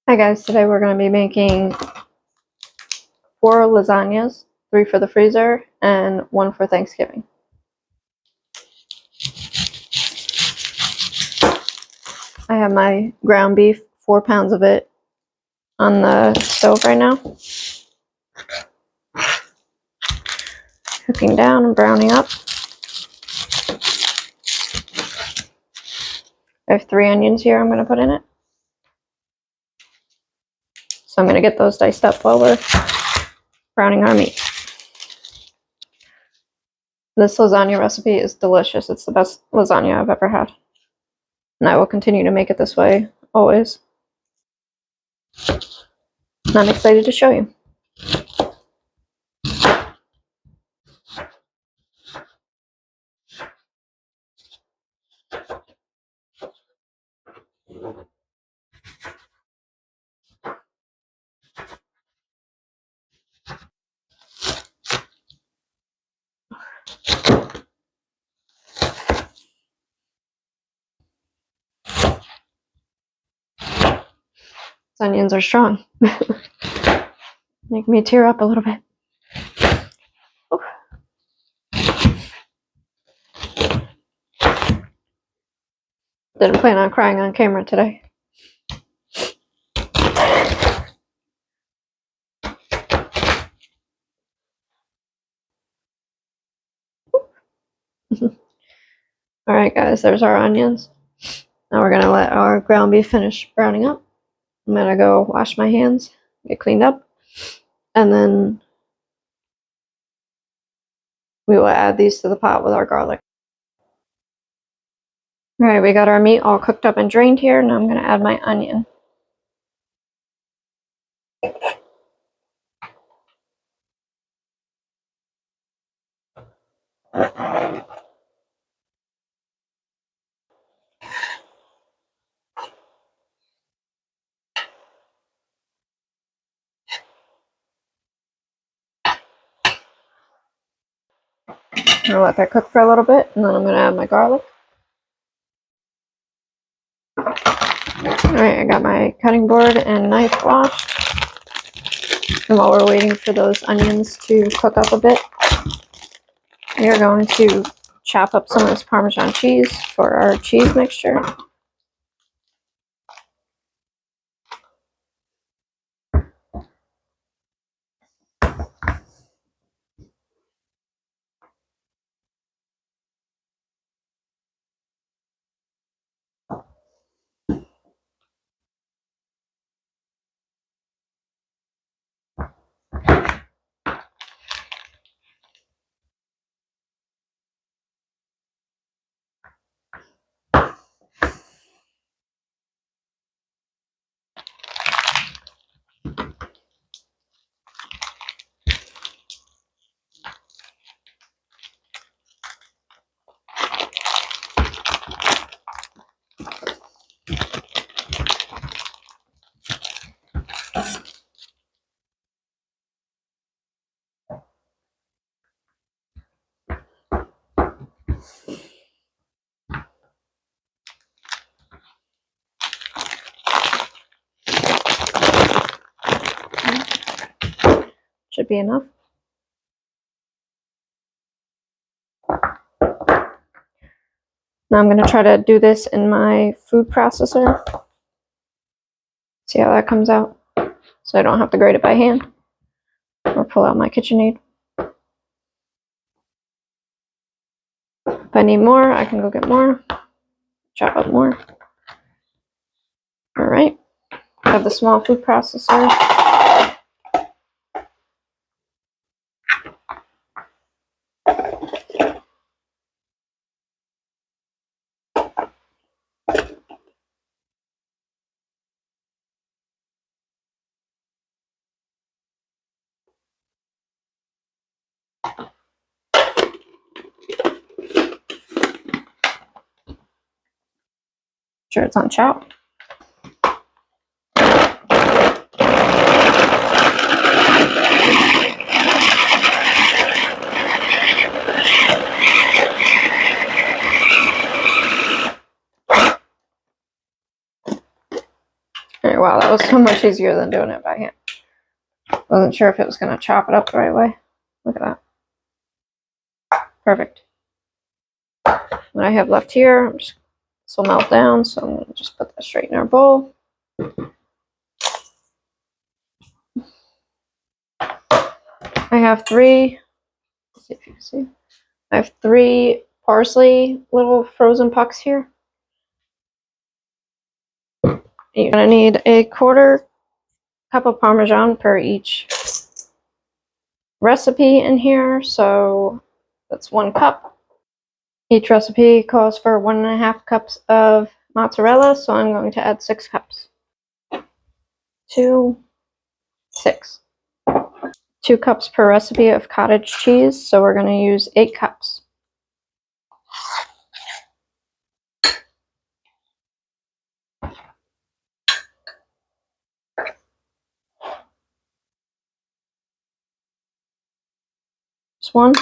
Hi guys, today we're going to be making 4 lasagnas, 3 for the freezer and 1 for Thanksgiving. I have my ground beef, 4 pounds of it, on the stove right now. Cooking down and browning up. I have 3 onions here I'm going to put in it. So I'm going to get those diced up while we're browning our meat. This lasagna recipe is delicious. It's the best lasagna I've ever had. And I will continue to make it this way, always. And I'm excited to show you. These onions are strong. Make me tear up a little bit. Ooh. Didn't plan on crying on camera today. Alright guys, there's our onions. Now we're going to let our ground beef finish browning up. I'm going to go wash my hands, get cleaned up, and then we will add these to the pot with our garlic. Alright, we got our meat all cooked up and drained here. Now I'm going to add my onion. I'm going to let that cook for a little bit, and then I'm going to add my garlic. Alright, I got my cutting board and knife washed. And while we're waiting for those onions to cook up a bit, we are going to chop up some of this Parmesan cheese for our cheese mixture. Should be enough. Now I'm going to try to do this in my food processor. See how that comes out. So I don't have to grate it by hand or pull out my KitchenAid. If I need more, I can go get more. Chop up more. Alright. I have the small food processor. Sure it's on chop. Alright, wow, that was so much easier than doing it by hand. Wasn't sure if it was going to chop it up the right way. Look at that. Perfect. What I have left here, this will melt down, so I'm going to just put that straight in our bowl. I have three, let's see if you can see. I have 3 parsley little frozen pucks here. You're going to need a 1/4 cup of Parmesan per each recipe in here, so that's 1 cup. Each recipe calls for 1.5 cups of mozzarella, so I'm going to add 6 cups. 2, 6. 2 cups per recipe of cottage cheese, so we're going to use 8 cups. Just 1.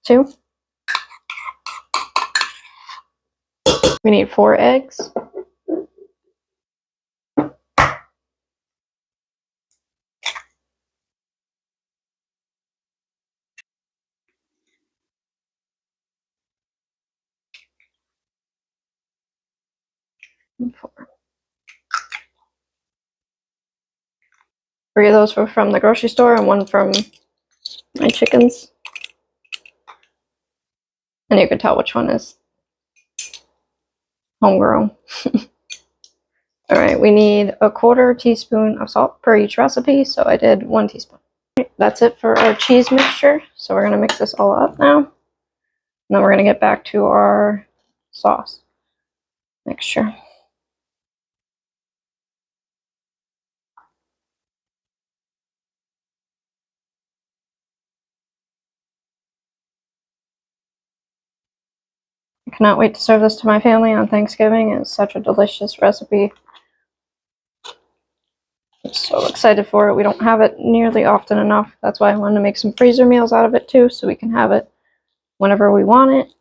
2. We need 4 eggs. 4. 3 of those were from the grocery store and 1 from my chickens. And you can tell which one is homegrown. Alright, we need a 1/4 teaspoon of salt per each recipe, so I did 1 teaspoon. That's it for our cheese mixture, so we're going to mix this all up now. And then we're going to get back to our sauce mixture. I cannot wait to serve this to my family on Thanksgiving. It's such a delicious recipe. I'm so excited for it. We don't have it nearly often enough. That's why I wanted to make some freezer meals out of it too, so we can have it whenever we want it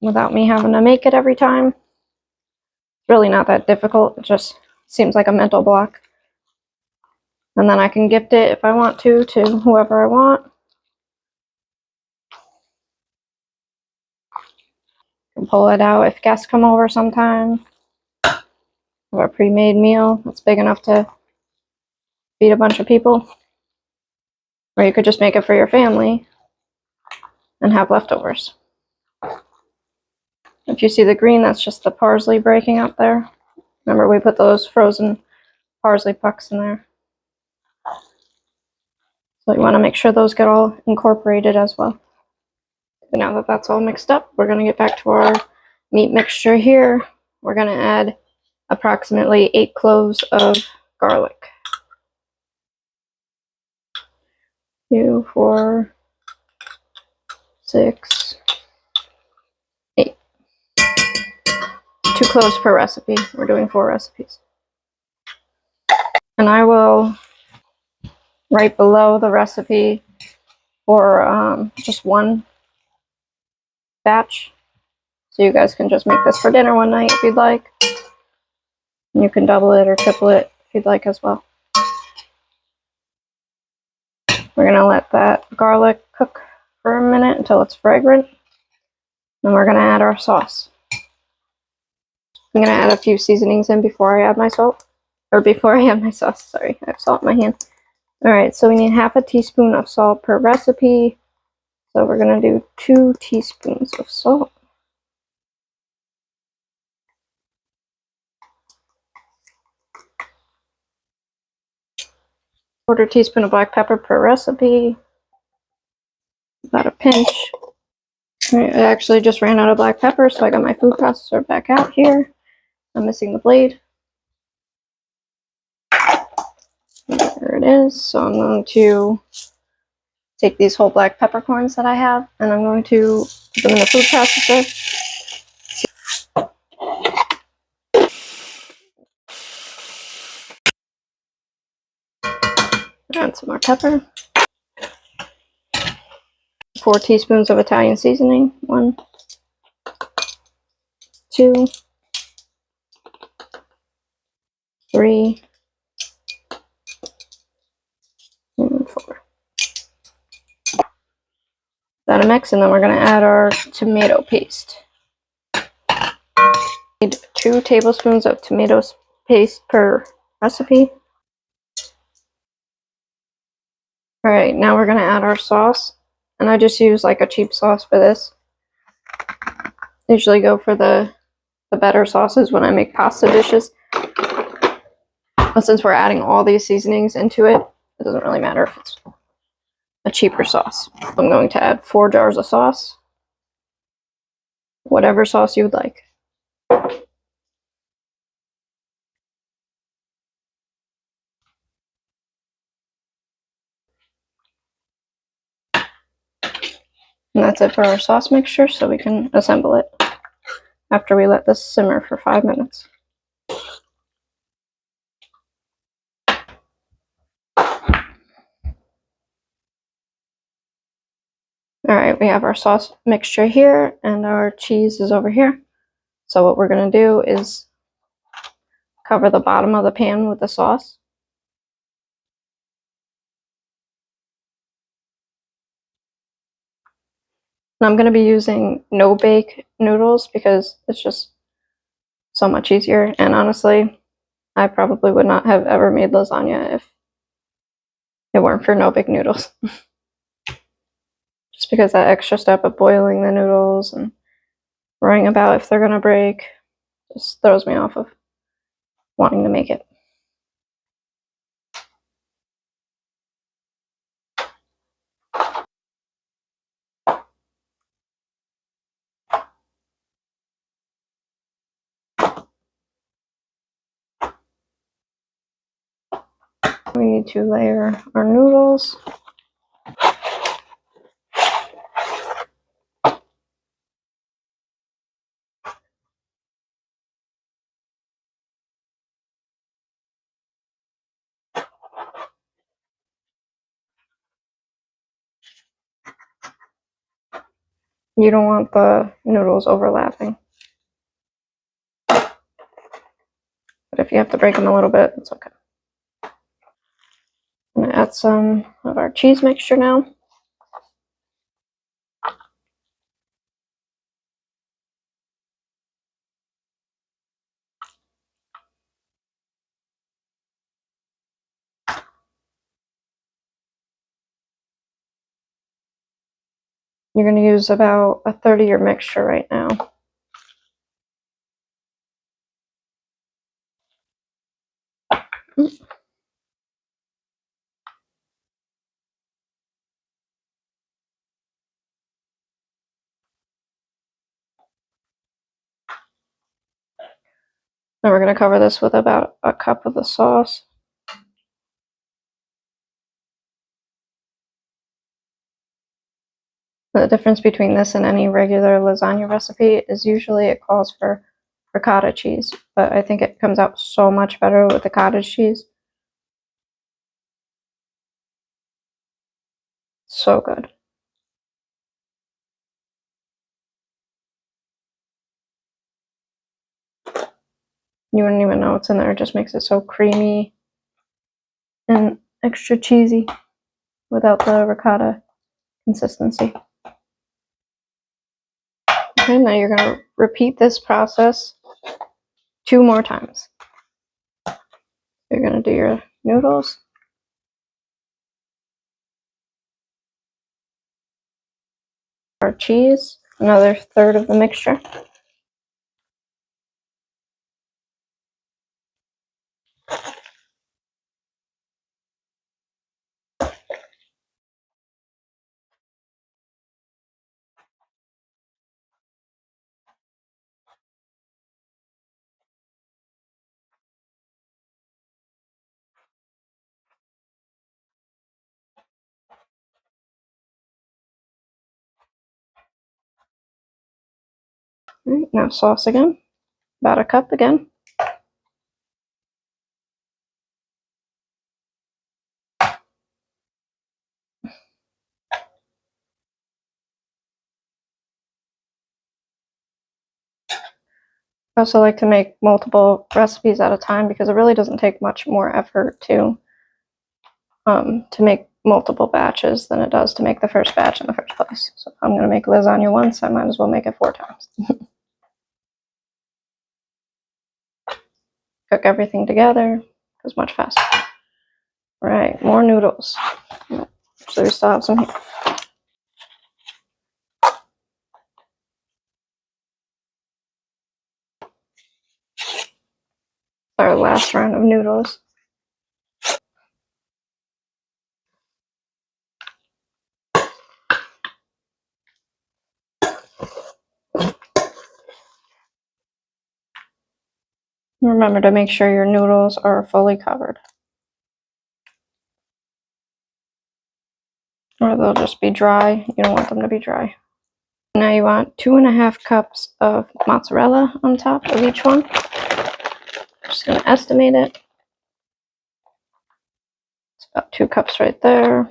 without me having to make it every time. It's really not that difficult. It just seems like a mental block. And then I can gift it if I want to whoever I want. I can pull it out if guests come over sometime. Have a pre-made meal that's big enough to feed a bunch of people. Or you could just make it for your family and have leftovers. If you see the green, that's just the parsley breaking up there. Remember, we put those frozen parsley pucks in there. So you want to make sure those get all incorporated as well. But now that that's all mixed up, we're going to get back to our meat mixture here. We're going to add approximately 8 cloves of garlic. 2, 4, 6, 8. 2 cloves per recipe. We're doing 4 recipes. And I will, right below the recipe for just 1 batch. So you guys can just make this for dinner one night if you'd like. And you can double it or triple it if you'd like as well. We're going to let that garlic cook for a minute until it's fragrant. Then we're going to add our sauce. I'm going to add a few seasonings in before I add my salt. Or before I add my sauce, sorry. I have salt in my hand. Alright, so we need 1/2 teaspoon of salt per recipe. So we're going to do 2 teaspoons of salt. 1/4 teaspoon of black pepper per recipe. About a pinch. Right, I actually just ran out of black pepper, so I got my food processor back out here. I'm missing the blade. There it is. So I'm going to take these whole black peppercorns that I have, and I'm going to put them in the food processor. Add some more pepper. 4 teaspoons of Italian seasoning. 1, 2, 3, and 4. That'll mix, and then we're going to add our tomato paste. Need 2 tablespoons of tomato paste per recipe. Alright, now we're going to add our sauce, and I just use like a cheap sauce for this. Usually go for the better sauces when I make pasta dishes. But since we're adding all these seasonings into it, it doesn't really matter if it's a cheaper sauce. I'm going to add 4 jars of sauce, whatever sauce you would like. And that's it for our sauce mixture, so we can assemble it after we let this simmer for 5 minutes. Alright, we have our sauce mixture here, and our cheese is over here. So what we're going to do is cover the bottom of the pan with the sauce. And I'm going to be using no-bake noodles because it's just so much easier. And honestly, I probably would not have ever made lasagna if it weren't for no-bake noodles. Just because that extra step of boiling the noodles and worrying about if they're going to break just throws me off of wanting to make it. We need to layer our noodles. You don't want the noodles overlapping. But if you have to break them a little bit, it's okay. I'm going to add some of our cheese mixture now. You're going to use about a third of your mixture right now. Now we're going to cover this with about a cup of the sauce. The difference between this and any regular lasagna recipe is usually it calls for ricotta cheese, but I think it comes out so much better with the cottage cheese. So good. You wouldn't even know what's in there. It just makes it so creamy and extra cheesy without the ricotta consistency. Okay, now you're going to repeat this process 2 more times. You're going to do your noodles. Our cheese, another third of the mixture. All right, now sauce again, about a cup again. I also like to make multiple recipes at a time because it really doesn't take much more effort to make multiple batches than it does to make the first batch in the first place. So if I'm going to make lasagna once, I might as well make it 4 times. Cook everything together, goes much faster. All right, more noodles. So we still have some here. Our last round of noodles. Remember to make sure your noodles are fully covered, or they'll just be dry. You don't want them to be dry. Now you want 2.5 cups of mozzarella on top of each one. Just going to estimate it. It's about 2 cups right there.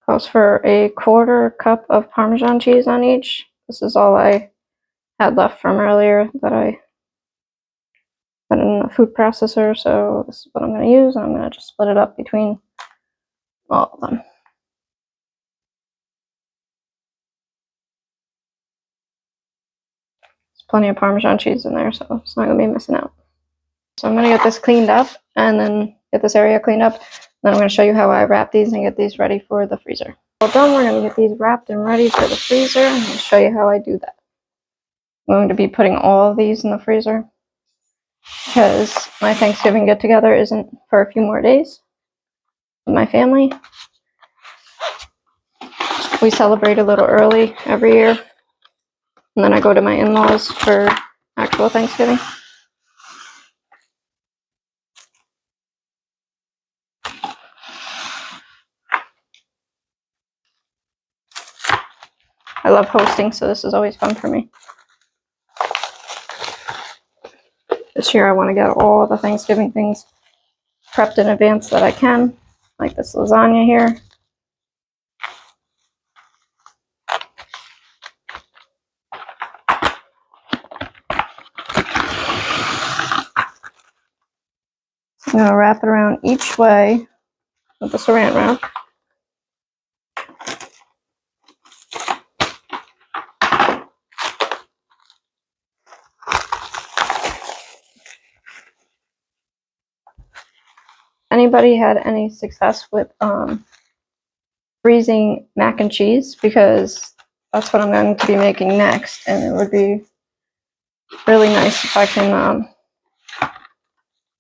Calls for a 1/4 cup of Parmesan cheese on each. This is all I had left from earlier that I put in a food processor, so this is what I'm going to use, and I'm going to just split it up between all of them. There's plenty of Parmesan cheese in there, so it's not going to be missing out. So I'm going to get this cleaned up and then get this area cleaned up. Then I'm going to show you how I wrap these and get these ready for the freezer. Well done, we're going to get these wrapped and ready for the freezer. I'm going to show you how I do that. I'm going to be putting all of these in the freezer because my Thanksgiving get-together isn't for a few more days with my family. We celebrate a little early every year, and then I go to my in-laws for actual Thanksgiving. I love hosting, so this is always fun for me. This year I want to get all the Thanksgiving things prepped in advance that I can, like this lasagna here. I'm going to wrap it around each way with the saran wrap. Anybody had any success with freezing mac and cheese? Because that's what I'm going to be making next, and it would be really nice if I can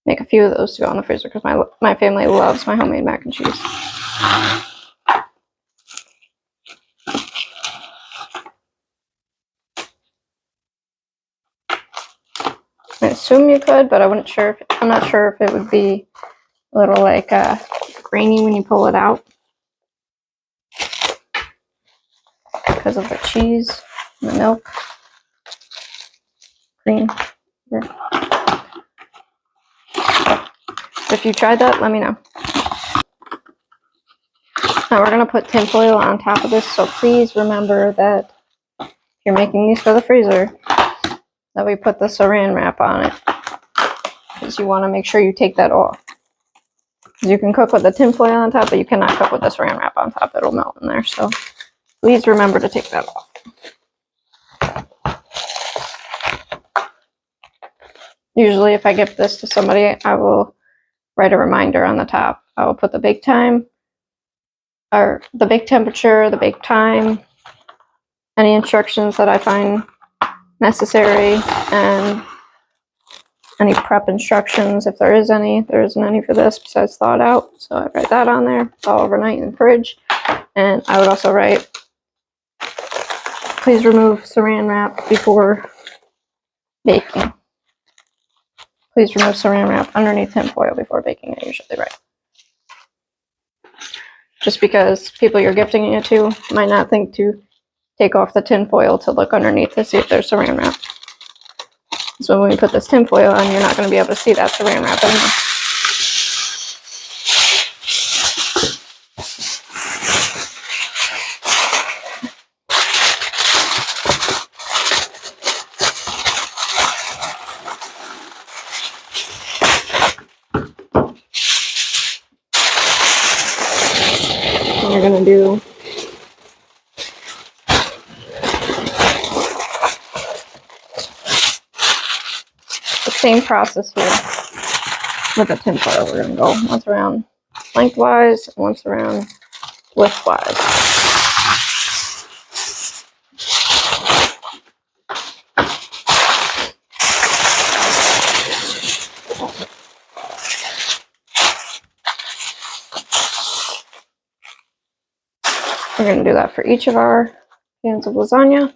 make a few of those to go in the freezer because my family loves my homemade mac and cheese. I assume you could, but I'm not sure if it would be a little like grainy when you pull it out because of the cheese and the milk, cream. If you tried that, let me know. Now we're going to put tinfoil on top of this, so please remember that if you're making these for the freezer, that we put the saran wrap on it, because you want to make sure you take that off. You can cook with the tinfoil on top, but you cannot cook with the saran wrap on top. It'll melt in there, so please remember to take that off. Usually if I give this to somebody, I will write a reminder on the top. I will put the bake time, or the bake temperature, the bake time, any instructions that I find necessary, and any prep instructions if there is any. There isn't any for this besides thaw it out, so I write that on there. Thaw overnight in the fridge. And I would also write, please remove saran wrap before baking. Please remove saran wrap underneath tinfoil before baking, I usually write. Just because people you're gifting it to might not think to take off the tinfoil to look underneath to see if there's saran wrap. So when we put this tinfoil on, you're not going to be able to see that saran wrap anymore. you're going to do the same process here with the tinfoil. We're going to go once around lengthwise, once around widthwise. We're going to do that for each of our pans of lasagna.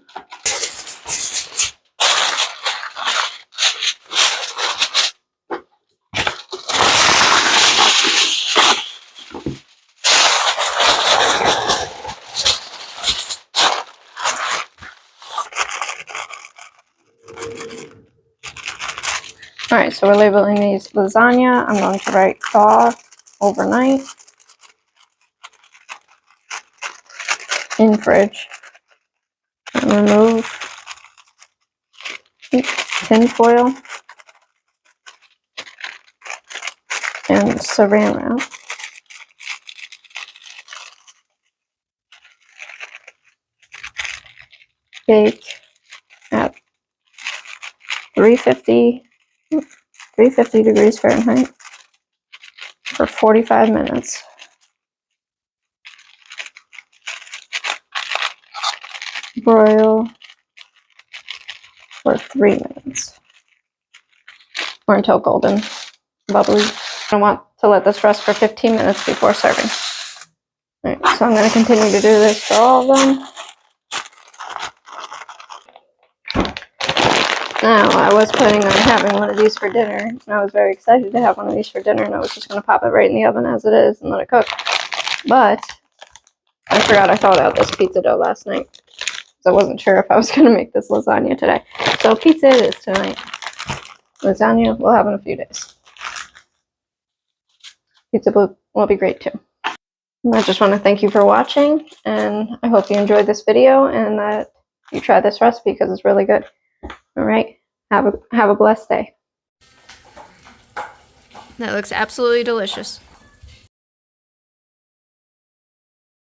Alright, so we're labeling these lasagna. I'm going to write thaw overnight in fridge. And remove tin foil and saran wrap. Bake at 350 degrees Fahrenheit for 45 minutes. Broil for 3 minutes. Or until golden, bubbly. I want to let this rest for 15 minutes before serving. Alright, so I'm going to continue to do this for all of them. Now, I was planning on having one of these for dinner, and I was very excited to have one of these for dinner, and I was just going to pop it right in the oven as it is and let it cook. But I forgot I thawed out this pizza dough last night, so I wasn't sure if I was going to make this lasagna today. So pizza it is tonight. Lasagna we'll have in a few days. Pizza will be great too. And I just want to thank you for watching, and I hope you enjoyed this video and that you try this recipe because it's really good. All right, have a blessed day. That looks absolutely delicious.